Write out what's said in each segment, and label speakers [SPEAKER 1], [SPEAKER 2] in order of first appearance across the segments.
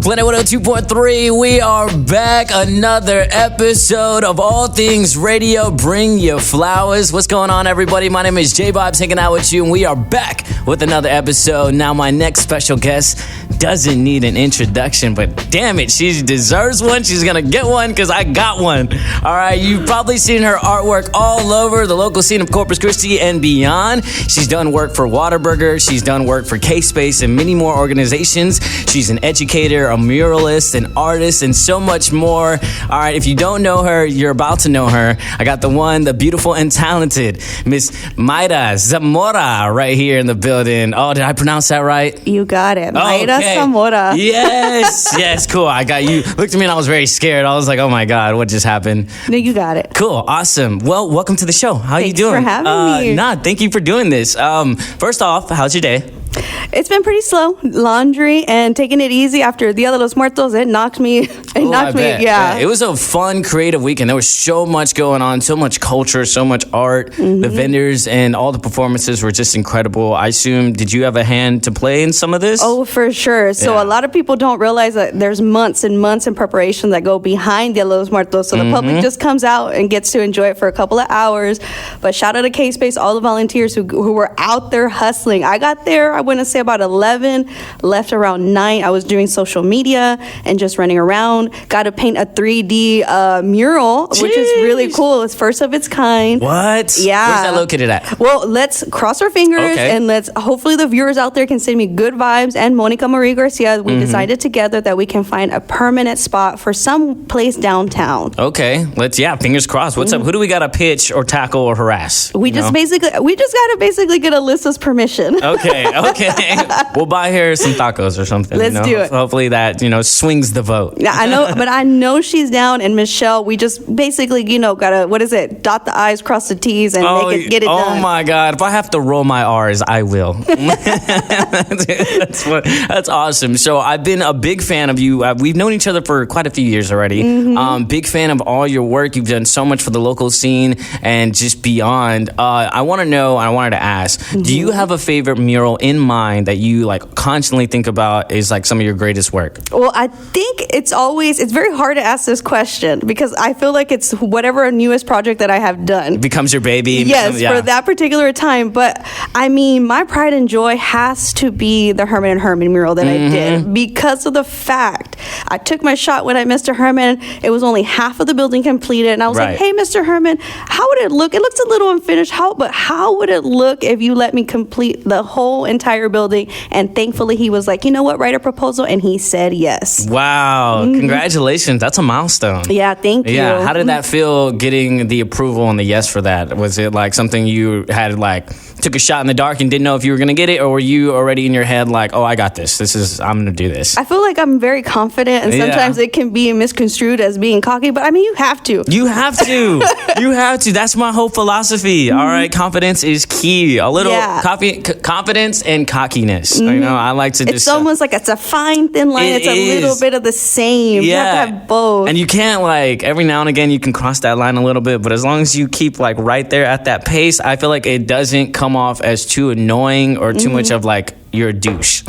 [SPEAKER 1] Planet 102.3, we are back. Another episode of All Things Radio. Bring your flowers. What's going on, everybody? My name is JAYVIBEZ, hanging out with you, and we are back with another episode. Now, my next special guest doesn't need an introduction, but damn it, she deserves one. She's gonna get one because I got one. All right, you've probably seen her artwork all over the local scene of Corpus Christi and beyond. She's done work for Whataburger. She's done work for K-Space and many more organizations. She's an educator, a muralist, an artist, and so much more. All right, if you don't know her, you're about to know her. I got the one, the beautiful and talented Miss Mayra Zamora right here in the building. Oh, did I pronounce that right?
[SPEAKER 2] You got it. Mayra Zamora.
[SPEAKER 1] Yes, cool. I got you. Looked at me and I was very scared. I was like, oh my God, what just happened?
[SPEAKER 2] No, you got it.
[SPEAKER 1] Cool, awesome. Well, welcome to the show. How are you doing?
[SPEAKER 2] Thanks for having me.
[SPEAKER 1] Thank you for doing this. First off, how's your day?
[SPEAKER 2] It's been pretty slow. Laundry and taking it easy after Dia de los Muertos. It knocked me. Yeah.
[SPEAKER 1] It was a fun, creative weekend. There was so much going on, so much culture, so much art. Mm-hmm. The vendors and all the performances were just incredible. I assume, did you have a hand to play in some of this?
[SPEAKER 2] Oh, for sure. So a lot of people don't realize that there's months and months in preparation that go behind Dia de los Muertos. So the public just comes out and gets to enjoy it for a couple of hours. But shout out to K-Space, all the volunteers who were out there hustling. I got there, I wouldn't say about 11, left around 9. I was doing social media and just running around. Got to paint a 3D mural, which is really cool. It's first of its kind.
[SPEAKER 1] What?
[SPEAKER 2] Yeah.
[SPEAKER 1] Where's that located at?
[SPEAKER 2] Well, let's cross our fingers and let's hopefully the viewers out there can send me good vibes. And Monica Marie Garcia, we decided together that we can find a permanent spot for some place downtown.
[SPEAKER 1] Okay, fingers crossed. What's up? Who do we got to pitch or tackle or harass?
[SPEAKER 2] We just got to basically get Alyssa's permission.
[SPEAKER 1] Okay. We'll buy her some tacos or something.
[SPEAKER 2] Let's do it.
[SPEAKER 1] Hopefully that, swings the vote.
[SPEAKER 2] Yeah, I know, but I know she's down. And Michelle, we just basically, gotta, dot the I's, cross the T's, and get it done.
[SPEAKER 1] Oh my God. If I have to roll my R's, I will. That's awesome. So I've been a big fan of you. We've known each other for quite a few years already. Big fan of all your work. You've done so much for the local scene and just beyond. I want to know, I wanted to ask, do you have a favorite mural in mind that you constantly think about is some of your greatest work?
[SPEAKER 2] Well, I think it's very hard to ask this question because I feel like it's whatever newest project that I have done.
[SPEAKER 1] It becomes your baby.
[SPEAKER 2] Yes, for that particular time. But I mean, my pride and joy has to be the Herman and Herman mural that I did because of the fact I took my shot when I Mr. Herman. It was only half of the building completed. And I was like, hey, Mr. Herman, how would it look? It looks a little unfinished. But how would it look if you let me complete the whole entire building? And thankfully, he was like, you know what, write a proposal. And he said yes.
[SPEAKER 1] Wow. Congratulations. That's a milestone.
[SPEAKER 2] Yeah, thank you.
[SPEAKER 1] Yeah. How did that feel getting the approval and the yes for that? Was it something you had took a shot in the dark and didn't know if you were going to get it? Or were you already in your head oh, I got this. I'm going to do this.
[SPEAKER 2] I feel like I'm very confident. And sometimes it can be misconstrued as being cocky. But I mean, you have to.
[SPEAKER 1] You have to. You have to. That's my whole philosophy. All right. Confidence is key. A little confidence and cockiness. I like to just...
[SPEAKER 2] It's almost it's a fine, thin line. It's a little bit of the same. You have to have both.
[SPEAKER 1] And you can't, every now and again, you can cross that line a little bit. But as long as you keep, right there at that pace, I feel like it doesn't come off as too annoying or too much of, you're a douche.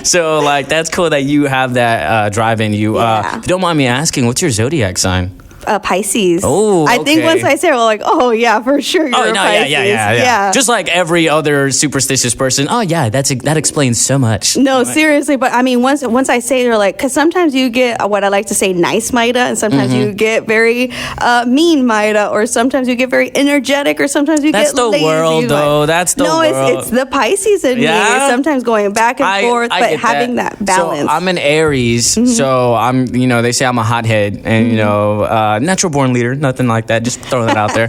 [SPEAKER 1] So, that's cool that you have that drive in you. If you don't mind me asking, what's your zodiac sign?
[SPEAKER 2] Pisces.
[SPEAKER 1] Oh, okay.
[SPEAKER 2] I think once I say it, we're oh yeah, for sure. You're a Pisces.
[SPEAKER 1] Yeah. Just like every other superstitious person. Oh yeah, that explains so much.
[SPEAKER 2] No, seriously, but I mean, once I say, they're because sometimes you get what I like to say, nice Mayra, and sometimes you get very mean Mayra, or sometimes you get very energetic, or sometimes you get lazy. That's the world,
[SPEAKER 1] though. That's the world.
[SPEAKER 2] No, it's the Pisces in me. Sometimes going back and forth, but having that balance.
[SPEAKER 1] So I'm an Aries, so I'm, they say I'm a hothead, and natural born leader, nothing like that, just throwing that out there.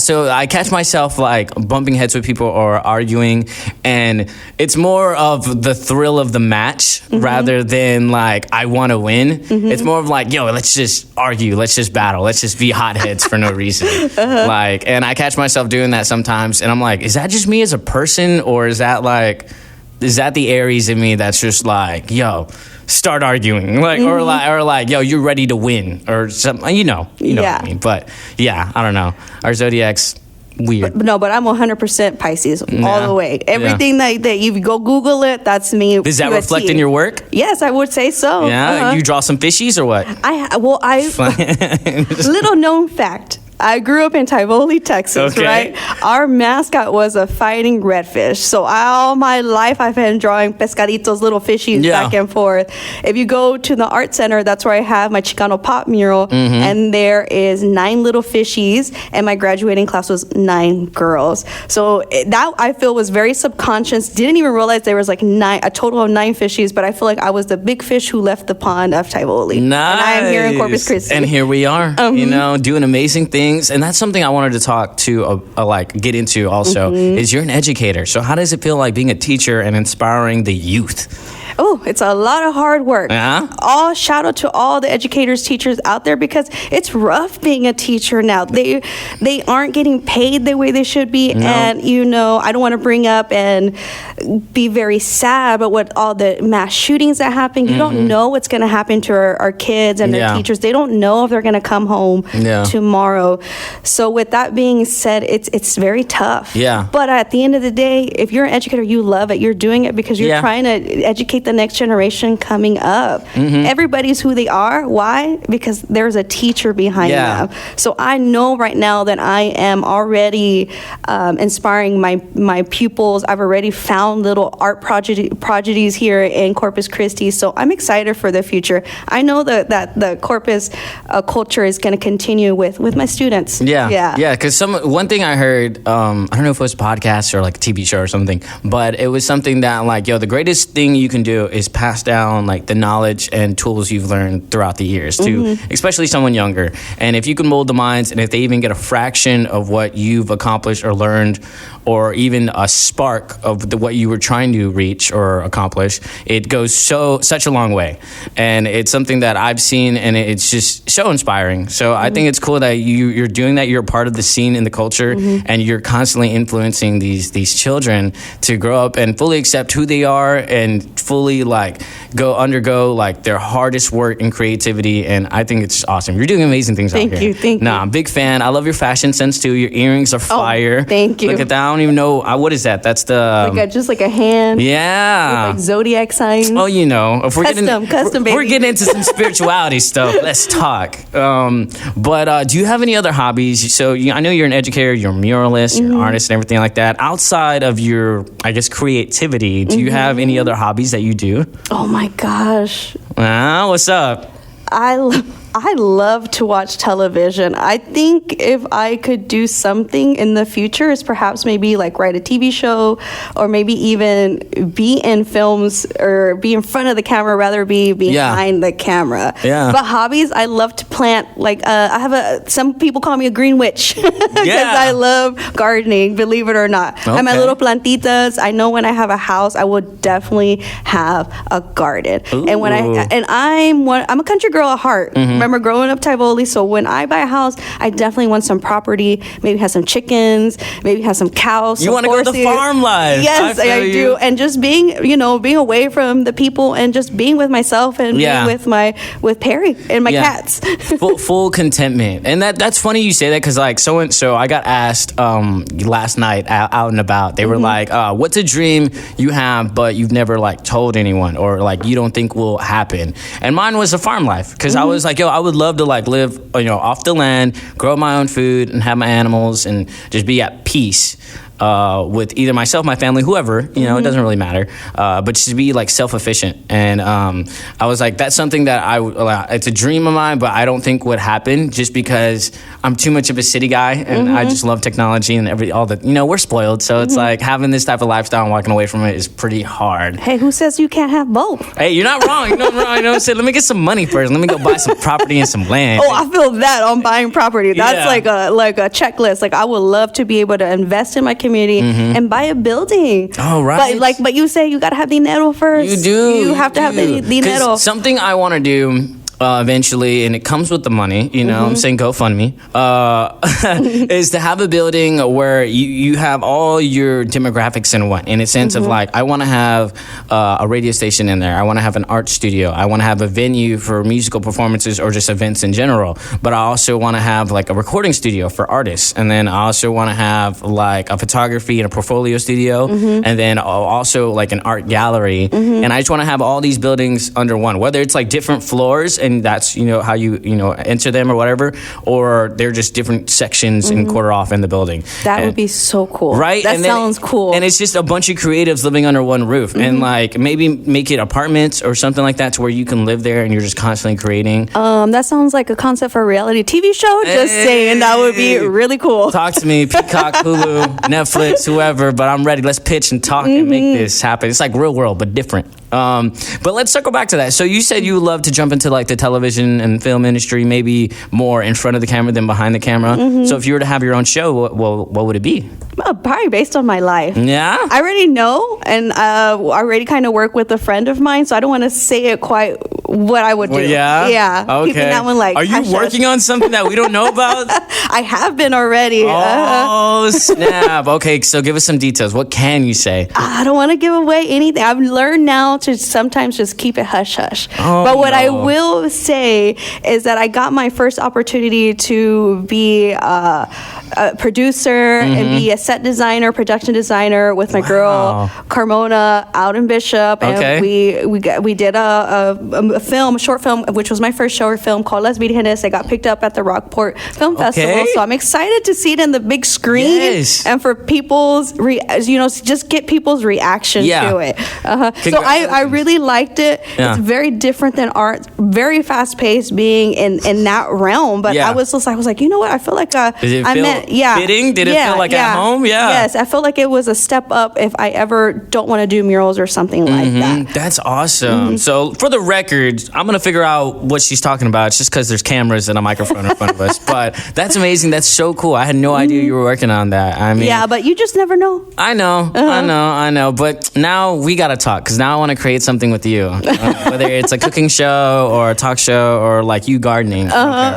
[SPEAKER 1] So I catch myself bumping heads with people or arguing, and it's more of the thrill of the match rather than I want to win. It's more of let's just argue, let's just battle, let's just be hotheads for no reason. And I catch myself doing that sometimes, and I'm is that just me as a person, or is that the Aries in me that's just start arguing, or yo, you're ready to win, or something, you know what I mean. But yeah, I don't know. Our zodiacs, weird.
[SPEAKER 2] But I'm 100% Pisces all the way. Everything that you go Google it, that's me.
[SPEAKER 1] Does that reflect in your work?
[SPEAKER 2] Yes, I would say so.
[SPEAKER 1] Yeah, you draw some fishies or what?
[SPEAKER 2] Little known fact. I grew up in Tivoli, Texas, right? Our mascot was a fighting redfish. So all my life, I've been drawing pescaditos, little fishies back and forth. If you go to the art center, that's where I have my Chicano pop mural. And there is 9 little fishies. And my graduating class was 9 girls. So that, I feel, was very subconscious. Didn't even realize there was like a total of 9 fishies. But I feel like I was the big fish who left the pond of Tivoli.
[SPEAKER 1] Nice.
[SPEAKER 2] And I am here in Corpus Christi.
[SPEAKER 1] And here we are, doing amazing things. And that's something I wanted to talk to, get into also, is you're an educator. So how does it feel like being a teacher and inspiring the youth?
[SPEAKER 2] Oh, it's a lot of hard work. All shout out to all the educators, teachers out there, because it's rough being a teacher now. They aren't getting paid the way they should be. No. And, I don't want to bring up and be very sad, but with all the mass shootings that happen, you don't know what's going to happen to our kids and their teachers. They don't know if they're going to come home tomorrow. So with that being said, it's very tough. Yeah. But at the end of the day, if you're an educator, you love it. You're doing it because you're trying to educate the next generation coming up. Everybody's who they are. Why? Because there's a teacher behind them. So I know right now that I am already inspiring my pupils. I've already found little art prodigies here in Corpus Christi. So I'm excited for the future. I know that the Corpus culture is going to continue with my students. Yeah.
[SPEAKER 1] Because one thing I heard, I don't know if it was a podcast or like a TV show or something, but it was something that the greatest thing you can do is pass down the knowledge and tools you've learned throughout the years to especially someone younger. And if you can mold the minds, and if they even get a fraction of what you've accomplished or learned, or even a spark of what you were trying to reach or accomplish, it goes such a long way. And it's something that I've seen, and it's just so inspiring. So I think it's cool that you're doing that. You're a part of the scene in the culture, and you're constantly influencing these children to grow up and fully accept who they are and fully undergo their hardest work and creativity. And I think it's awesome. You're doing amazing things out here.
[SPEAKER 2] Thank you.
[SPEAKER 1] I'm a big fan. I love your fashion sense too. Your earrings are fire.
[SPEAKER 2] Thank you.
[SPEAKER 1] Look at that. I don't even know. What is that? That's the
[SPEAKER 2] just like a hand.
[SPEAKER 1] Yeah.
[SPEAKER 2] With zodiac signs.
[SPEAKER 1] Oh, if we're
[SPEAKER 2] custom, baby.
[SPEAKER 1] We're getting into some spirituality stuff. Let's talk. But do you have any other hobbies? So I know you're an educator, you're a muralist, you're an artist, and everything like that. Outside of your, creativity, do you have any other hobbies that you do?
[SPEAKER 2] Oh my gosh.
[SPEAKER 1] What's up?
[SPEAKER 2] I love to watch television. I think if I could do something in the future is perhaps maybe write a TV show, or maybe even be in films or be in front of the camera, rather be behind the camera. Yeah. But hobbies, I love to plant. I have some people call me a green witch because I love gardening, believe it or not. Okay. And my little plantitas, I know when I have a house, I would definitely have a garden. Ooh. And I'm a country girl at heart. Remember growing up Tivoli, so when I buy a house, I definitely want some property, maybe have some chickens, maybe have some cows.
[SPEAKER 1] You want to go to the farm life.
[SPEAKER 2] Yes, I do. And just being away from the people and just being with myself and being with Perry and my cats.
[SPEAKER 1] full contentment. And that's funny you say that, because so I got asked last night out and about. They were what's a dream you have but you've never told anyone, or you don't think will happen? And mine was a farm life, because I was I would love to live off the land, grow my own food, and have my animals, and just be at peace with either myself, my family, whoever, it doesn't really matter, but just to be self-efficient. And I was that's something that it's a dream of mine, but I don't think would happen, just because I'm too much of a city guy, and I just love technology and we're spoiled, so it's having this type of lifestyle and walking away from it is pretty hard.
[SPEAKER 2] Hey, who says you can't have both?
[SPEAKER 1] Hey, you're not wrong. You're not wrong. Let me get some money first. Let me go buy some property and some land.
[SPEAKER 2] Oh, I feel that on buying property. That's like a checklist. I would love to be able to invest in my community and buy a building. Oh, right. But you say you got to have dinero first.
[SPEAKER 1] You do.
[SPEAKER 2] You have to have the dinero.
[SPEAKER 1] Something I want to do eventually, and it comes with the money, you know, I'm saying GoFundMe, is to have a building where you have all your demographics in one, in a sense of like, I want to have a radio station in there. I want to have an art studio. I want to have a venue for musical performances or just events in general. But I also want to have like a recording studio for artists. And then I also want to have like a photography and a portfolio studio. And then also like an art gallery. And I just want to have all these buildings under one, whether it's like different floors and that's, you know, how you enter them or whatever, or they're just different sections and quarter off in the building.
[SPEAKER 2] That would be so cool.
[SPEAKER 1] Right?
[SPEAKER 2] That sounds cool.
[SPEAKER 1] And it's just a bunch of creatives living under one roof. And like maybe make it apartments or something like that to where you can live there and you're just constantly creating.
[SPEAKER 2] That sounds like a concept for a reality TV show. Just saying, that would be really cool.
[SPEAKER 1] Talk to me, Peacock, Hulu, Netflix, whoever, but I'm ready. Let's pitch and talk and make this happen. It's like Real World, but different. But let's circle back to that. So you said you would love to jump into like the television and film industry, maybe more in front of the camera than behind the camera. So if you were to have your own show, what would it be?
[SPEAKER 2] Probably based on my life.
[SPEAKER 1] Yeah?
[SPEAKER 2] I already know, and I already kind of work with a friend of mine, so I don't want to say it quite what I would do.
[SPEAKER 1] Well, yeah?
[SPEAKER 2] Yeah.
[SPEAKER 1] Okay.
[SPEAKER 2] Keeping that one like,
[SPEAKER 1] are you working on something that we don't know about?
[SPEAKER 2] I have been already.
[SPEAKER 1] Oh, snap. Okay, so give us some details. What can you say?
[SPEAKER 2] I don't want to give away anything. I've learned now to sometimes just keep it hush-hush.
[SPEAKER 1] Oh,
[SPEAKER 2] but what I will say is that I got my first opportunity to be a producer and be a set designer, production designer with my girl Carmona out in Bishop, and we did a film, a short film, which was my first short film called Las Virgenes. It got picked up at the Rockport Film Festival, so I'm excited to see it in the big screen and for people's just get people's reaction to it. So I really liked it. It's very different than art, very fast paced, being in that realm. But I was like, you know what? I feel like
[SPEAKER 1] fitting? Did it feel like at home? Yeah.
[SPEAKER 2] Yes, I felt like it was a step up if I ever don't want to do murals or something like that.
[SPEAKER 1] That's awesome. So for the record, I'm going to figure out what she's talking about. It's just because there's cameras and a microphone in front of us. But that's amazing. That's so cool. I had no idea you were working on that. I mean,
[SPEAKER 2] yeah, but you just never know.
[SPEAKER 1] I know. But now we got to talk, because now I want to create something with you. Whether it's a cooking show or a talk show or like you gardening.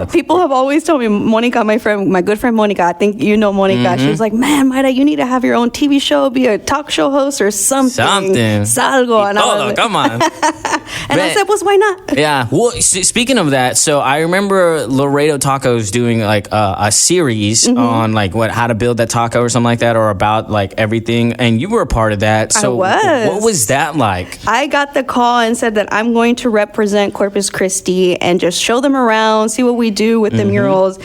[SPEAKER 2] People have always told me, Monica, my good friend Monica, I think you know Monica, she was like, man, Mayra, you need to have your own TV show, be a talk show host or something. Salgo. And I was like,
[SPEAKER 1] come on.
[SPEAKER 2] and I said, well, why not?
[SPEAKER 1] Yeah. Well, speaking of that, so I remember Laredo Tacos doing like a series on like how to build that taco or something like that, or about like everything, and you were a part of that. So what was that like?
[SPEAKER 2] I got the call and said that I'm going to represent Corpus Christi and just show them around, see what we do with the murals.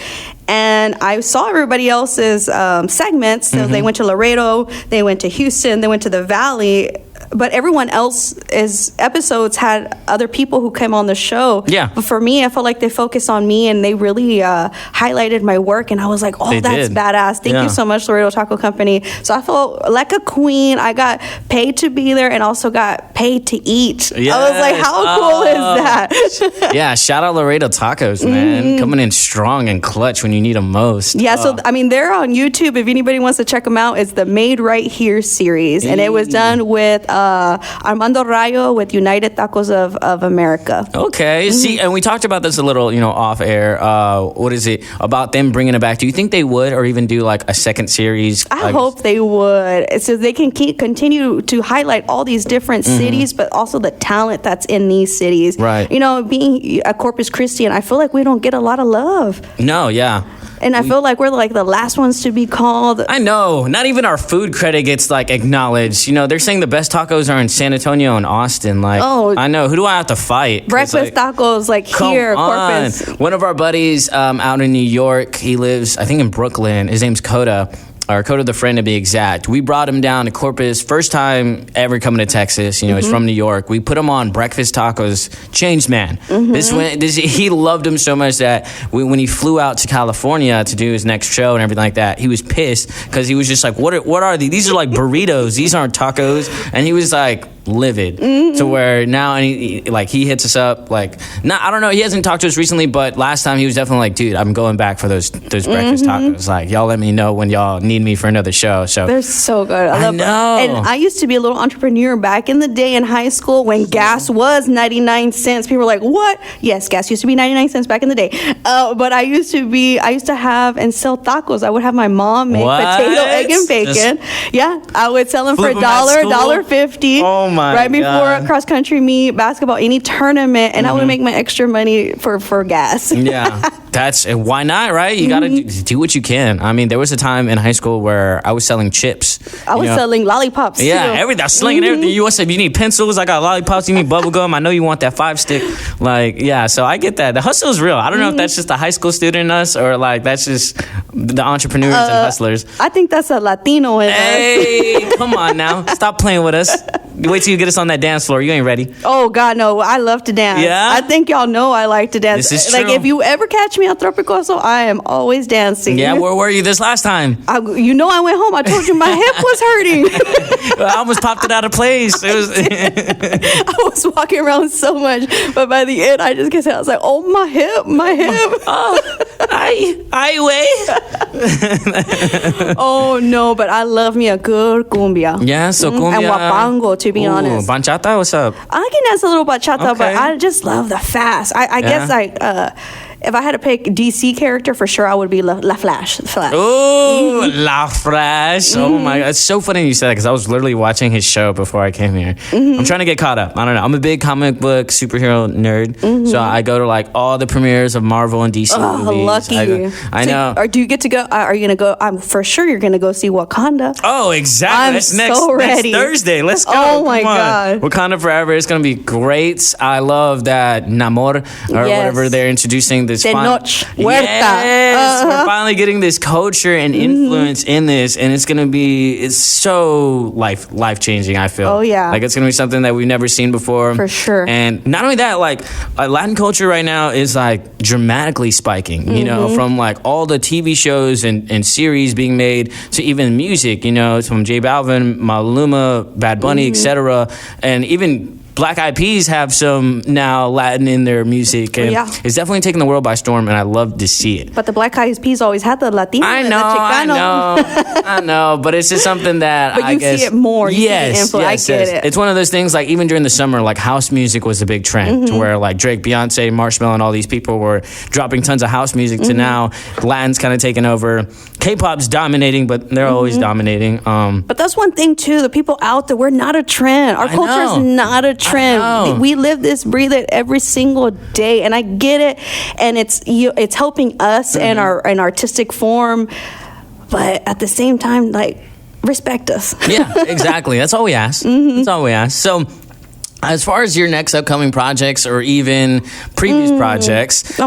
[SPEAKER 2] And I saw everybody else's segments. So they went to Laredo, they went to Houston, they went to the Valley. But everyone else's episodes had other people who came on the show. Yeah. But for me, I felt like they focused on me and they really highlighted my work. And I was like, that's badass. Thank you so much, Laredo Taco Company. So I felt like a queen. I got paid to be there and also got paid to eat. Yes. I was like, how cool is that?
[SPEAKER 1] Yeah, shout out Laredo Tacos, man. Coming in strong and clutch when you need them most.
[SPEAKER 2] Yeah, so I mean, they're on YouTube. If anybody wants to check them out, it's the Made Right Here series. And it was done with Armando Rayo with United Tacos of America.
[SPEAKER 1] Okay. See, and we talked about this a little, off air. What is it about them bringing it back? Do you think they would, or even do like a second series?
[SPEAKER 2] I hope they would, so they can continue to highlight all these different cities, but also the talent that's in these cities. Right. Being a Corpus Christian, I feel like we don't get a lot of love.
[SPEAKER 1] No, yeah.
[SPEAKER 2] And I feel like we're like the last ones to be called.
[SPEAKER 1] I know. Not even our food credit gets like acknowledged. They're saying the best tacos are in San Antonio and Austin. Like, I know. Who do I have to fight?
[SPEAKER 2] Breakfast tacos like here, Corpus.
[SPEAKER 1] One of our buddies out in New York, he lives, I think, in Brooklyn. His name's Coda. Or Coda the Friend to be exact. We brought him down to Corpus, first time ever coming to Texas. He's from New York. We put him on breakfast tacos. Changed man. He loved him so much that when he flew out to California to do his next show and everything like that, he was pissed because he was just like, what are these? These are like burritos. These aren't tacos. And he was like, livid to where now he hits us up like, I don't know, he hasn't talked to us recently, but last time he was definitely like, dude, I'm going back for those breakfast tacos. Like, y'all let me know when y'all need me for another show. So
[SPEAKER 2] they're so good. I love
[SPEAKER 1] know.
[SPEAKER 2] And I used to be a little entrepreneur back in the day in high school when gas was 99 cents. People were like, what? Yes, gas used to be 99 cents back in the day. But I used to have and sell tacos. I would have my mom make potato, egg, and bacon. I would sell them for $1.50.
[SPEAKER 1] Oh my
[SPEAKER 2] right before a cross country meet, basketball, any tournament, and I would make my extra money for gas.
[SPEAKER 1] That's why not, right? You gotta do what you can. I mean, there was a time in high school where I was selling chips.
[SPEAKER 2] I was selling lollipops too.
[SPEAKER 1] Everything. I was slinging everything. You said you need pencils, I got lollipops. You need bubble gum, I know you want that 5-stick. Like, so I get that. The hustle is real. I don't know if that's just a high school student in us or like that's just the entrepreneurs and hustlers.
[SPEAKER 2] I think that's a Latino in us.
[SPEAKER 1] Hey, come on now, stop playing with us. Wait till you get us on that dance floor. You ain't ready.
[SPEAKER 2] Oh God, no! I love to dance. I think y'all know I like to dance.
[SPEAKER 1] This is
[SPEAKER 2] like
[SPEAKER 1] true.
[SPEAKER 2] if you ever catch me on Tropicoso, I am always dancing.
[SPEAKER 1] Where were you this last time?
[SPEAKER 2] I went home. I told you my hip was hurting.
[SPEAKER 1] I almost popped it out of place. It was.
[SPEAKER 2] I was walking around so much, but by the end, I just I was like, "Oh, my hip." Oh no, but I love me a good cumbia.
[SPEAKER 1] Yeah, so cumbia
[SPEAKER 2] and guapango, to be honest.
[SPEAKER 1] Bachata, what's up?
[SPEAKER 2] I can dance a little bachata, but I just love the fast. I guess like if I had to pick DC character, for sure I would be La Flash.
[SPEAKER 1] Oh, La Flash. Oh my God. It's so funny you said that because I was literally watching his show before I came here. I'm trying to get caught up. I don't know. I'm a big comic book superhero nerd. So I go to like all the premieres of Marvel and DC movies.
[SPEAKER 2] Lucky.
[SPEAKER 1] I know.
[SPEAKER 2] Or do you get to go? Are you going to go? I'm for sure you're going to go see Wakanda.
[SPEAKER 1] Oh, exactly. That's next Thursday. Let's go.
[SPEAKER 2] Oh my God.
[SPEAKER 1] Wakanda Forever. It's going to be great. I love that Namor or whatever they're introducing. This
[SPEAKER 2] Noche Huerta.
[SPEAKER 1] Yes, we're finally getting this culture and influence in this, and it's so life changing. I feel.
[SPEAKER 2] Oh yeah,
[SPEAKER 1] like it's gonna be something that we've never seen before
[SPEAKER 2] for sure.
[SPEAKER 1] And not only that, like Latin culture right now is like dramatically spiking. You know, from like all the TV shows and series being made to even music. You know, from J Balvin, Maluma, Bad Bunny, etc. And even Black Eyed Peas have some now Latin in their music, and it's definitely taking the world by storm, and I love to see it.
[SPEAKER 2] But the Black Eyed Peas always had the Latino.
[SPEAKER 1] I know, but it's just something that
[SPEAKER 2] but
[SPEAKER 1] I guess
[SPEAKER 2] see it more. Yes, I get it.
[SPEAKER 1] It's one of those things. Like even during the summer, like house music was a big trend, to where like Drake, Beyonce, Marshmello, and all these people were dropping tons of house music. To now, Latin's kind of taking over. K-pop's dominating, but they're always dominating.
[SPEAKER 2] But that's one thing too. The people out there, we're not a trend. Our culture is not a trend. We live this, breathe it every single day, and I get it. And it's helping us in our artistic form, but at the same time, like, respect us.
[SPEAKER 1] Yeah, exactly. That's all we ask. That's all we ask. So, as far as your next upcoming projects or even previous projects, do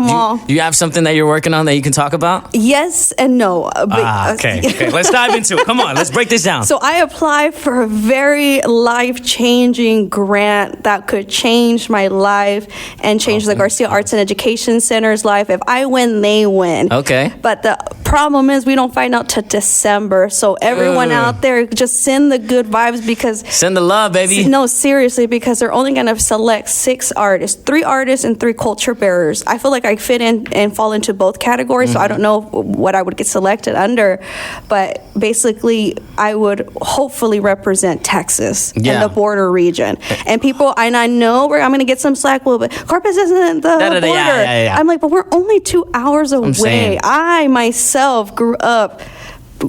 [SPEAKER 1] you have something that you're working on that you can talk about?
[SPEAKER 2] Yes and no.
[SPEAKER 1] Okay. Let's dive into it. Come on, let's break this down.
[SPEAKER 2] So I applied for a very life-changing grant that could change my life and change the Garcia Arts and Education Center's life. If I win, they win.
[SPEAKER 1] Okay.
[SPEAKER 2] But the problem is we don't find out till December. So everyone out there, just send the good vibes because...
[SPEAKER 1] Send the love, baby.
[SPEAKER 2] No, seriously, because they're only going to select 6 artists, 3 artists and 3 culture bearers. I feel like I fit in and fall into both categories, so I don't know what I would get selected under, but basically I would hopefully represent Texas and the border region. And people, and I know I'm going to get some slack, but Corpus isn't the border. I'm like, but we're only 2 hours away. I myself grew up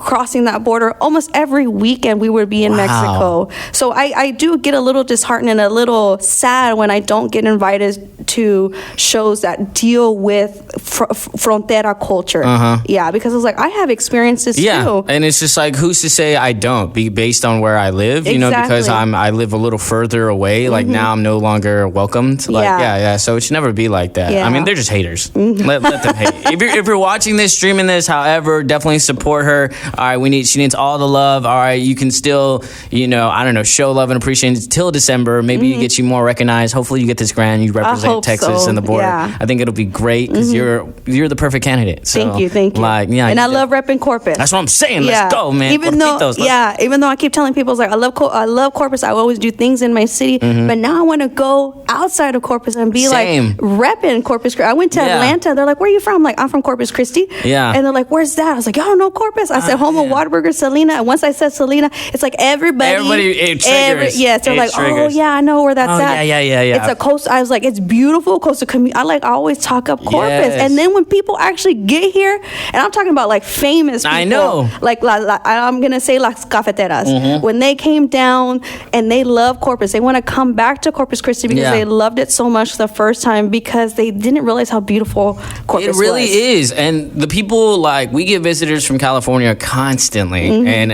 [SPEAKER 2] crossing that border almost every weekend. We would be in Mexico. So I do get a little disheartened and a little sad when I don't get invited to shows that deal with frontera culture. Yeah, because it's like I have experiences too.
[SPEAKER 1] And it's just like, who's to say I don't? Based on where I live, you know, because I live a little further away. Like now I'm no longer welcomed. Like so it should never be like that. I mean, they're just haters. Let them hate. If you're watching this, streaming this, however, definitely support her. All right, she needs all the love. All right, you can still, I don't know, show love and appreciation till December. Maybe you get you more recognized. Hopefully you get this grant. You represent Texas and the border. Yeah. I think it'll be great because you're the perfect candidate. So,
[SPEAKER 2] thank you. Like, yeah, and I love repping Corpus.
[SPEAKER 1] That's what I'm saying. Let's go, man.
[SPEAKER 2] Even though I keep telling people, like, I love Corpus. I always do things in my city, but now I want to go outside of Corpus and be like repping Corpus. I went to Atlanta. They're like, "Where are you from?" I'm like, "I'm from Corpus Christi." Yeah, and they're like, "Where's that?" I was like, "Y'all don't know Corpus?" I said, "Home of Whataburger, Salina." And once I said Salina, it's like everybody it triggers. They're like, "Oh yeah, I know where that's at." Yeah. It's a coast. I was like, "It's beautiful coastal community." I always talk up Corpus, and then when people actually get here, and I'm talking about like famous people, I know, like I'm gonna say Las Cafeteras, when they came down and they love Corpus, they want to come back to Corpus Christi because they loved it so much the first time because they didn't realize how beautiful Corpus was. It really
[SPEAKER 1] is. And the people, like, we get visitors from California constantly, and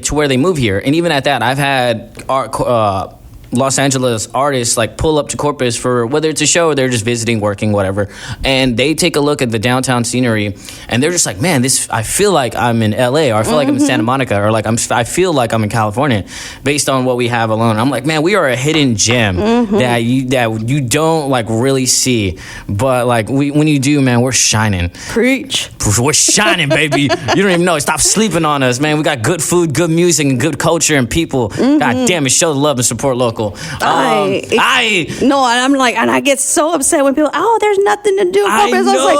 [SPEAKER 1] to where they move here. And even at that, I've had Los Angeles artists like pull up to Corpus for whether it's a show or they're just visiting, working, whatever, and they take a look at the downtown scenery and they're just like, man, I feel like I'm in LA, or I feel like I'm in Santa Monica, or like I feel like I'm in California based on what we have alone. I'm like, man, we are a hidden gem that you don't like really see, but like when you do, man, we're shining.
[SPEAKER 2] Preach.
[SPEAKER 1] We're shining, baby. You don't even know. Stop sleeping on us, man. We got good food, good music, and good culture and people. God damn it, show the love and support local.
[SPEAKER 2] And I'm like, and I get so upset when people, there's nothing to do. I was like,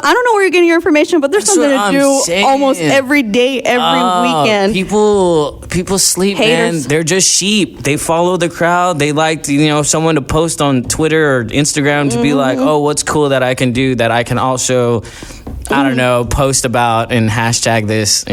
[SPEAKER 2] I don't know where you're getting your information, but there's something to do almost every day, every weekend.
[SPEAKER 1] People sleep, haters. Man. They're just sheep. They follow the crowd. They like someone to post on Twitter or Instagram to be like, oh, what's cool that I can do that I can also, I don't know, post about and hashtag this,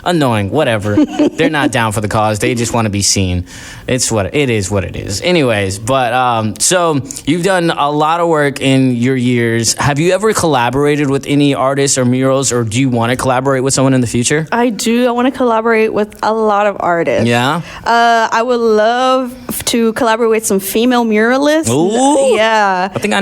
[SPEAKER 1] annoying, whatever. They're not down for the cause. They just want to be seen. It is what it is. Anyways, but so you've done a lot of work in your years. Have you ever collaborated with any artists or murals, or do you want to collaborate with someone in the future?
[SPEAKER 2] I do. I want to collaborate with a lot of artists.
[SPEAKER 1] Yeah?
[SPEAKER 2] I would love to collaborate with some female muralists.
[SPEAKER 1] Ooh.
[SPEAKER 2] Yeah.
[SPEAKER 1] I think I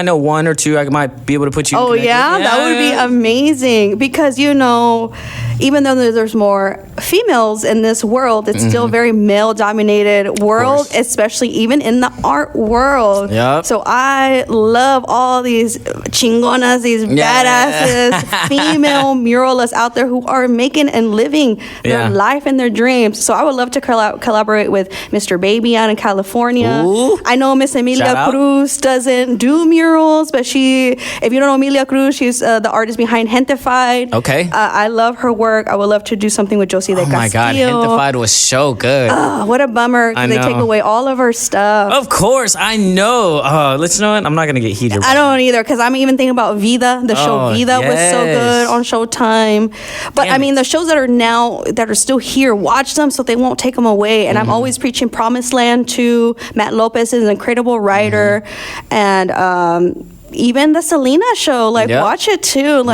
[SPEAKER 1] know one or two. I might be able to put you in connection.
[SPEAKER 2] Yeah? That would be amazing because, even though there's more females in this world, it's still a very male-dominated world, especially even in the art world. Yep. So I love all these chingonas, these badasses, female muralists out there who are making and living their life and their dreams. So I would love to collaborate with Mr. Baby out in California.
[SPEAKER 1] Ooh.
[SPEAKER 2] I know Miss Emilia Cruz doesn't do murals, but if you don't know Emilia Cruz, she's the artist behind Gentified.
[SPEAKER 1] Okay.
[SPEAKER 2] I love her work. I would love to do something with Josie de Castillo.
[SPEAKER 1] Oh my God, Gentified was so good.
[SPEAKER 2] What a bummer. They take away all of her stuff.
[SPEAKER 1] Of course, I know. Let's know it. I'm not going to get heated.
[SPEAKER 2] I don't either, because I'm even thinking about Vida. The show Vida was so good on Showtime. But the shows that are still here, watch them so they won't take them away. And I'm always preaching Promised Land to Matt Lopez, is an incredible writer. And even the Selena show, watch it too.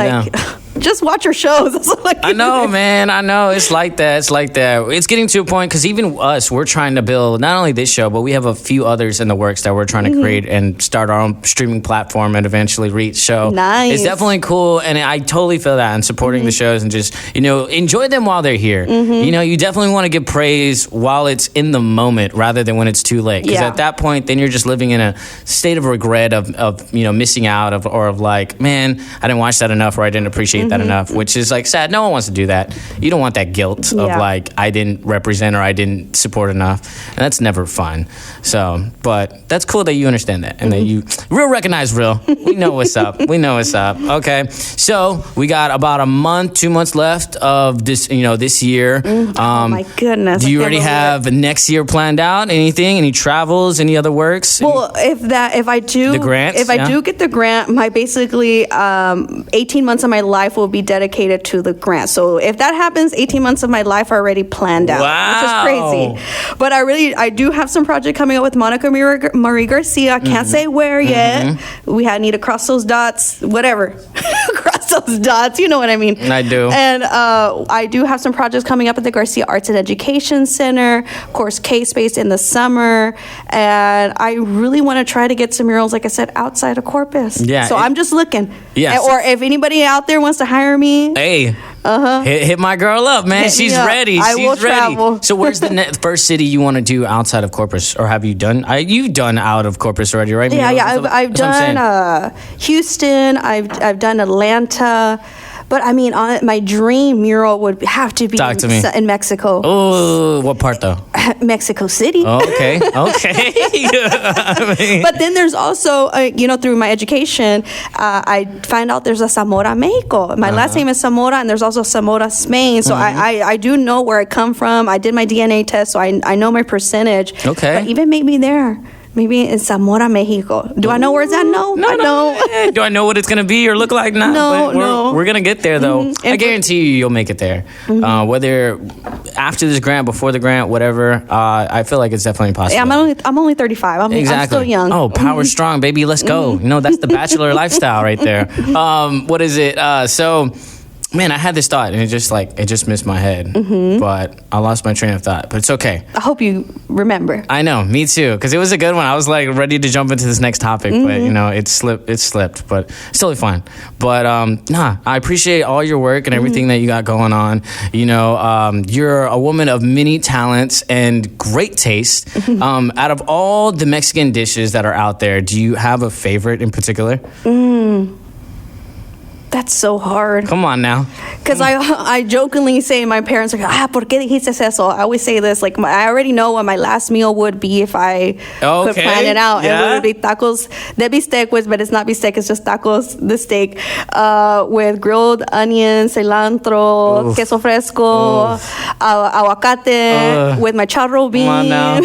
[SPEAKER 2] Just watch her shows.
[SPEAKER 1] I know, man. I know. It's like that. It's getting to a point because even us, we're trying to build not only this show, but we have a few others in the works that we're trying to create and start our own streaming platform and eventually reach. So
[SPEAKER 2] nice.
[SPEAKER 1] It's definitely cool. And I totally feel that, and supporting the shows and just, enjoy them while they're here. You definitely want to give praise while it's in the moment rather than when it's too late. Because at that point, then you're just living in a state of regret of missing out or of like, man, I didn't watch that enough, or I didn't appreciate that enough, which is like sad. No one wants to do that. You don't want that guilt of like, I didn't represent or I didn't support enough, and that's never fun. So, but that's cool that you understand that and that you recognize real. We know what's up. Okay, so we got about 2 months left of this, this year.
[SPEAKER 2] Oh my goodness!
[SPEAKER 1] Do you already have next year planned out? Anything? Any travels? Any other works?
[SPEAKER 2] Well, if I do
[SPEAKER 1] the grants,
[SPEAKER 2] if I do get the grant, my basically 18 months of my life will be dedicated to the grant. So if that happens, 18 months of my life are already planned out, which is crazy. But I do have some project coming up with Monica Marie Garcia. I can't say where yet. We need to cross those dots, whatever. Cross those dots, you know what I mean?
[SPEAKER 1] I do.
[SPEAKER 2] And I do have some projects coming up at the Garcia Arts and Education Center, of course, K-Space in the summer. And I really want to try to get some murals, like I said, outside of Corpus. Yeah. So I'm just looking. Yeah. Or if anybody out there wants to hire me.
[SPEAKER 1] Hey. Hit my girl up, man. She's ready.
[SPEAKER 2] I will
[SPEAKER 1] She's ready.
[SPEAKER 2] travel.
[SPEAKER 1] So where's the first city you want to do outside of Corpus, or have you done? You've done out of Corpus already, right?
[SPEAKER 2] Yeah. I've done Houston. I've done Atlanta. But I mean, my dream mural would have to be in Mexico.
[SPEAKER 1] Oh, what part though?
[SPEAKER 2] Mexico City.
[SPEAKER 1] Oh, okay.
[SPEAKER 2] But then there's also, through my education, I find out there's a Zamora, Mexico. My last name is Zamora, and there's also Zamora, Spain. So I do know where I come from. I did my DNA test, so I know my percentage.
[SPEAKER 1] Okay.
[SPEAKER 2] But even maybe there. Maybe in Zamora, Mexico. Do I know where it's at? No, I don't.
[SPEAKER 1] Do I know what it's going to be or look like? No. We're going to get there, though. I guarantee you'll make it there. Whether after this grant, before the grant, whatever, I feel like it's definitely possible.
[SPEAKER 2] Yeah, I'm only 35. I'm still young.
[SPEAKER 1] Oh, power strong, baby. Let's go. That's the bachelor lifestyle right there. What is it? Man, I had this thought and it just missed my head, but I lost my train of thought, but it's okay.
[SPEAKER 2] I hope you remember.
[SPEAKER 1] I know, me too, because it was a good one. I was like ready to jump into this next topic, but it slipped, but it's totally fine. But I appreciate all your work and everything that you got going on. You're a woman of many talents and great taste. Out of all the Mexican dishes that are out there, do you have a favorite in particular?
[SPEAKER 2] That's so hard.
[SPEAKER 1] Come on now.
[SPEAKER 2] Because I jokingly say, my parents are like, ¿por qué dijiste eso? I always say this, like, I already know what my last meal would be if I could plan it out. Yeah. And it would be tacos de bistec, but it's not bistec, it's just tacos, the steak, with grilled onions, cilantro, queso fresco, aguacate, with my charro bean.
[SPEAKER 1] Come on now.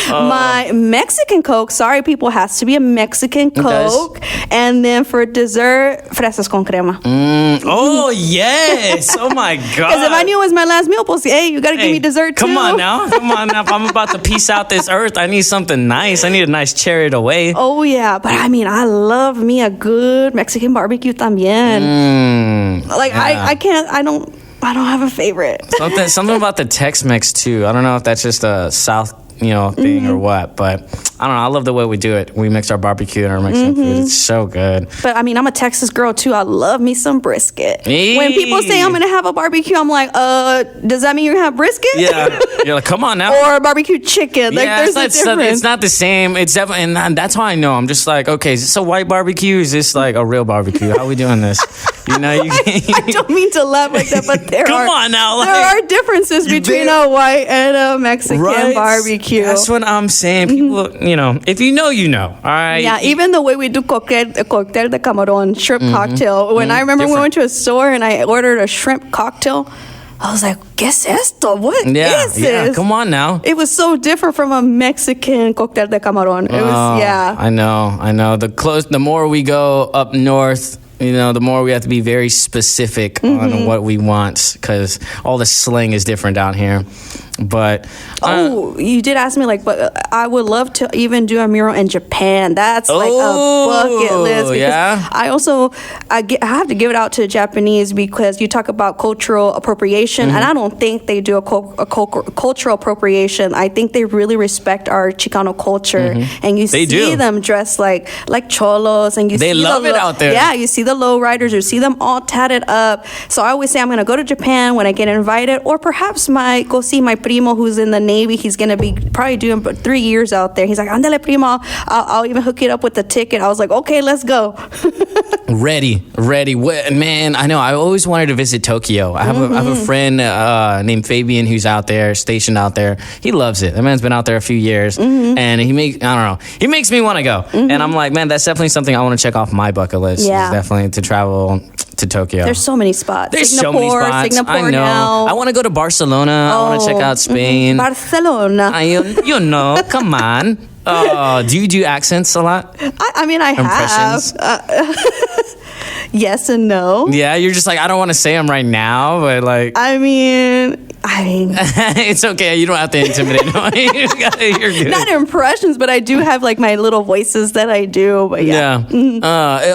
[SPEAKER 2] My Mexican Coke, sorry people, has to be a Mexican Coke. And then for dessert, fresas con crema.
[SPEAKER 1] Oh, yes. Oh, my God.
[SPEAKER 2] Because if I knew it was my last meal, pues, hey, you got to give me dessert, too.
[SPEAKER 1] Come on now. If I'm about to piece out this earth, I need something nice. I need a nice cherry away.
[SPEAKER 2] Oh, yeah. But, I mean, I love me a good Mexican barbecue también. I don't have a favorite.
[SPEAKER 1] Something about the Tex-Mex, too. I don't know if that's just a South thing or what, but I don't know. I love the way we do it. We mix our barbecue and our Mexican food. It's so good.
[SPEAKER 2] But I mean, I'm a Texas girl too. I love me some brisket. When people say I'm gonna have a barbecue, I'm like, does that mean you're gonna have brisket?
[SPEAKER 1] Yeah. You're like, come on now.
[SPEAKER 2] Or barbecue chicken. Like, there's a difference.
[SPEAKER 1] It's not the same. It's definitely, and that's how I know. I'm just like, okay, is this a white barbecue? Is this like a real barbecue? How are we doing this?
[SPEAKER 2] I don't mean to laugh like that, but there are differences between a white and a Mexican barbecue.
[SPEAKER 1] That's what I'm saying. People, if you know, you know. All right.
[SPEAKER 2] Yeah, even the way we do cocktail de camarón, shrimp cocktail. When I remember we went to a store and I ordered a shrimp cocktail, I was like, ¿qué es esto? What is this?
[SPEAKER 1] Yeah, come on now.
[SPEAKER 2] It was so different from a Mexican cocktail de camarón. It was,
[SPEAKER 1] I know. The more we go up north, the more we have to be very specific on what we want, because all the slang is different down here. But
[SPEAKER 2] you did ask me, but I would love to even do a mural in Japan. That's like a bucket list.
[SPEAKER 1] Yeah.
[SPEAKER 2] I have to give it out to the Japanese, because you talk about cultural appropriation, and I don't think they do a cultural appropriation. I think they really respect our Chicano culture, and you see them dressed like cholos, and
[SPEAKER 1] they love it out there.
[SPEAKER 2] Yeah, you see the lowriders, you see them all tatted up. So I always say I'm going to go to Japan when I get invited, or perhaps go see my primo who's in the Navy. He's going to be probably doing 3 years out there. He's like, andale primo, I'll even hook it up with the ticket. I was like, okay, let's go.
[SPEAKER 1] Ready. Man, I know. I always wanted to visit Tokyo. I have a friend named Fabian who's out there, stationed out there. He loves it. That man's been out there a few years, and he makes me want to go. And I'm like, man, that's definitely something I want to check off my bucket list.
[SPEAKER 2] Yeah.
[SPEAKER 1] Is definitely to travel to Tokyo.
[SPEAKER 2] There's so many spots.
[SPEAKER 1] Singapore
[SPEAKER 2] I know.
[SPEAKER 1] Now. I want to go to Barcelona. I want to check out Spain.
[SPEAKER 2] Barcelona.
[SPEAKER 1] Come on. Do you do accents a lot?
[SPEAKER 2] I have. Yes and no.
[SPEAKER 1] Yeah, you're just like, I don't want to say them right now, but like.
[SPEAKER 2] I mean.
[SPEAKER 1] It's okay. You don't have to intimidate me. You're good.
[SPEAKER 2] Not impressions, but I do have like my little voices that I do. But yeah.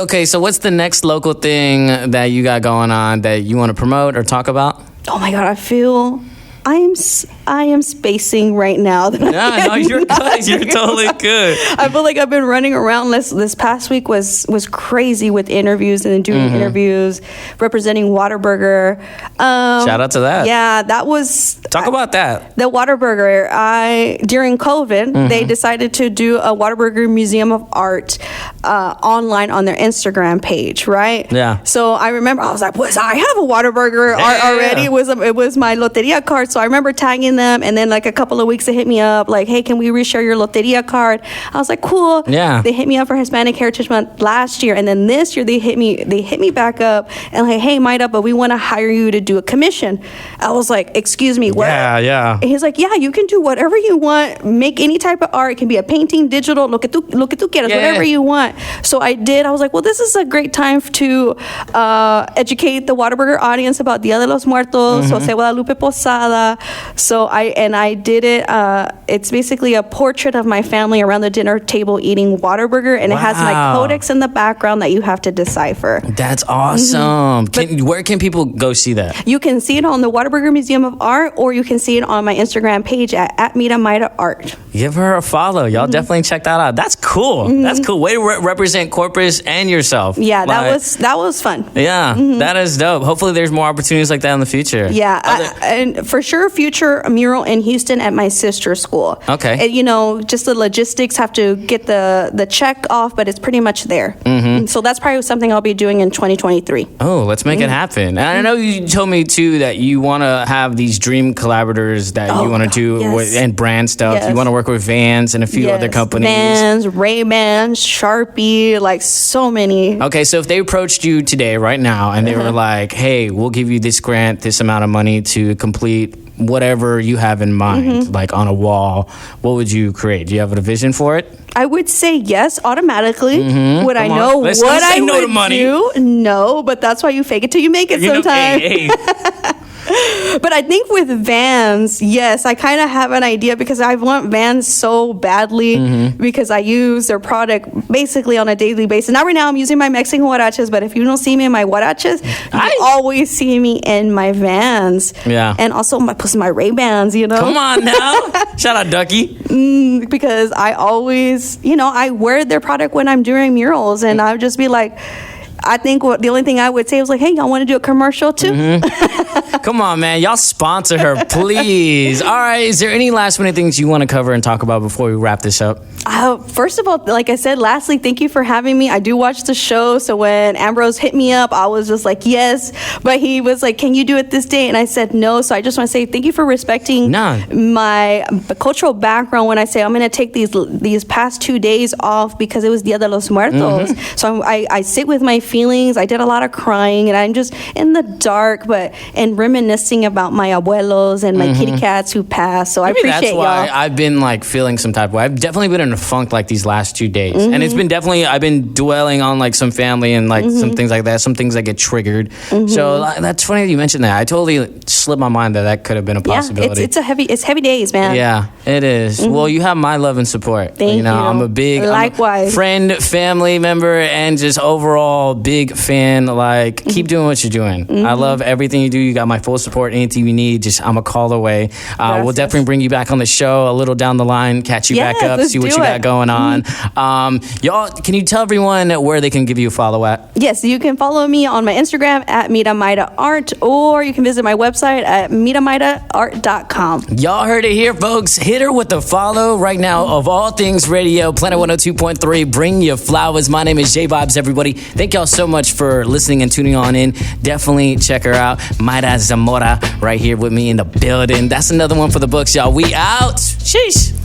[SPEAKER 1] Okay, so what's the next local thing that you got going on that you want to promote or talk about?
[SPEAKER 2] Oh my God, I feel I am spacing right now.
[SPEAKER 1] No, you're good. You're totally good.
[SPEAKER 2] I feel like I've been running around. This past week was crazy with interviews and doing interviews, representing Whataburger.
[SPEAKER 1] Shout out to that.
[SPEAKER 2] Yeah, that was...
[SPEAKER 1] Talk about that.
[SPEAKER 2] The Whataburger. During COVID, they decided to do a Whataburger Museum of Art online on their Instagram page, right?
[SPEAKER 1] Yeah.
[SPEAKER 2] So I remember I was like, I have a Whataburger art already. It was my Loteria card. So I remember tagging them, and then like a couple of weeks they hit me up like, hey, can we reshare your Loteria card? I was like, cool.
[SPEAKER 1] Yeah.
[SPEAKER 2] They hit me up for Hispanic Heritage Month last year, and then this year they hit me back up and like, hey, Mayra, but we want to hire you to do a commission. I was like, excuse me, what?
[SPEAKER 1] Yeah.
[SPEAKER 2] And he's like, yeah, you can do whatever you want. Make any type of art. It can be a painting, digital, lo que tú quieras, whatever you want. So I did. I was like, well, this is a great time to educate the Whataburger audience about Dia de los Muertos, Jose Guadalupe Posada. So I did it. It's basically a portrait of my family around the dinner table eating Whataburger, and it has my codex in the background that you have to decipher.
[SPEAKER 1] That's awesome. Where can people go see that?
[SPEAKER 2] You can see it on the Whataburger Museum of Art, or you can see it on my Instagram page at Mayra Art.
[SPEAKER 1] Give her a follow. Y'all definitely check that out. That's cool. That's cool. Way to represent Corpus and yourself.
[SPEAKER 2] Yeah, that was fun.
[SPEAKER 1] Yeah, that is dope. Hopefully there's more opportunities like that in the future.
[SPEAKER 2] Yeah, and for sure, future mural in Houston at my sister's school.
[SPEAKER 1] Okay.
[SPEAKER 2] And, just the logistics have to get the check off, but it's pretty much there. So that's probably something I'll be doing in 2023.
[SPEAKER 1] Oh, let's make it happen. And I know you told me too that you want to have these dream collaborators that you want to do and brand stuff.
[SPEAKER 2] Yes.
[SPEAKER 1] You want to work with Vans and a few other companies.
[SPEAKER 2] Vans, Ray-Ban, Sharpie, like so many.
[SPEAKER 1] Okay, so if they approached you today, right now, and they were like, hey, we'll give you this grant, this amount of money to complete whatever you have in mind, like on a wall, what would you create? Do you have a vision for it?
[SPEAKER 2] I would say yes automatically. Would I know what I would do? No, but that's why you fake it till you make it sometimes. But I think with Vans, yes, I kind of have an idea because I want Vans so badly because I use their product basically on a daily basis. Now, right now, I'm using my Mexican huaraches, but if you don't see me in my huaraches, you always see me in my Vans. Yeah. And also my Ray-Bans,
[SPEAKER 1] Come on now. Shout out Ducky.
[SPEAKER 2] Because I always, I wear their product when I'm doing murals, and I would just be like, I think the only thing I would say was like, hey, y'all want to do a commercial too?
[SPEAKER 1] Come on, man. Y'all sponsor her, please. All right. Is there any last minute things you want to cover and talk about before we wrap this up?
[SPEAKER 2] First of all, like I said, lastly, thank you for having me. I do watch the show. So when Ambrose hit me up, I was just like, yes. But he was like, can you do it this day? And I said no. So I just want to say thank you for respecting my cultural background when I say I'm going to take these past 2 days off because it was Dia de los Muertos. So I sit with my feelings. I did a lot of crying, and I'm just in the dark, and reminiscing about my abuelos and my kitty cats who passed. So maybe I appreciate y'all.
[SPEAKER 1] That's why I've been like feeling some type of way. I've definitely been in a funk like these last 2 days, and it's been definitely, I've been dwelling on like some family and like some things like that, some things that get triggered. So that's funny that you mentioned that. I totally slipped my mind that could have been a possibility.
[SPEAKER 2] It's heavy days, man.
[SPEAKER 1] Yeah, it is. Well, you have my love and support.
[SPEAKER 2] Thank you.
[SPEAKER 1] I'm a big friend, family member, and just overall big fan. Like, keep doing what you're doing. I love everything you do. You got my full support. Anything you need, I'm a call away. We'll definitely bring you back on the show a little down the line, catch you back up, see what you got going on. Y'all, can you tell everyone where they can give you a follow at?
[SPEAKER 2] Yes, you can follow me on my Instagram at Mayra Art, or you can visit my website at MayraArt.com.
[SPEAKER 1] Y'all heard it here, folks. Hit her with the follow right now of All Things Radio, Planet 102.3. Bring your flowers. My name is JAYVIBEZ, everybody. Thank y'all so much for listening and tuning on in. Definitely check her out. Mayra Zamora right here with me in the building. That's another one for the books, y'all. We out. Sheesh.